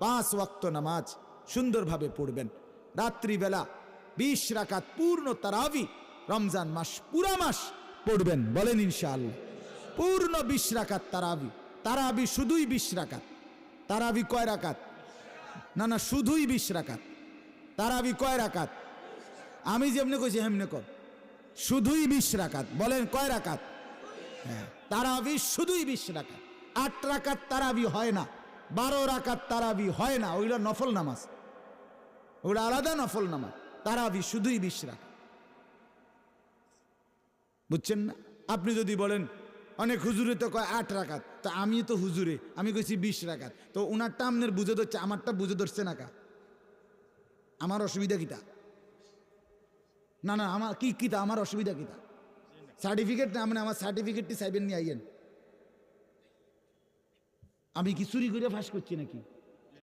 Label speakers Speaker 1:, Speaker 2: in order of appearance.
Speaker 1: 5 ওয়াক্ত নামাজ সুন্দরভাবে পড়বেন। রাত্রিবেলা 20 রাকাত পূর্ণ তারাবি রমজান মাস পুরা মাস পড়বেন, বলেন ইনশাআল্লাহ। পূর্ণ 20 রাকাত তারাবি। তারাবি শুধুই 20 রাকাত। তারাবি কয় রাকাত? না না, শুধুই 20 রাকাত। তারাবি কয় রাকাত? আমি যেমনি কইছি হেমনে কর, শুধুই 20 রাকাত। বলেন কয় রাকাত? হ্যাঁ, তারাবি শুধুই 20 রাকাত। 8 রাকাত তারাবি হয় না, 12 রাকাত তারাবি হয় না, ওইগুলো নফল নামাজ, ওগুলো আলাদা নফল নামাজ। তারাবি শুধুই 20 রাকাত, বুঝছেন না? আপনি যদি বলেন অনেক হুজুরে তো কয় 8 রাকাত, তো আমি তো হুজুরে, আমি কইছি 20 রাকাত, তো ওনারটা আপনার বুঝে ধরছে, আমারটা বুঝে ধরছে না কা? আমার অসুবিধা কিতা? না না, আমার কি কিতা, আমার অসুবিধা কিতা? সার্টিফিকেট না, মানে আমার সার্টিফিকেটটি চাইবেন নিয়ে আইয়েন। আমি কি চুরি করে ফাঁস করছি নাকি?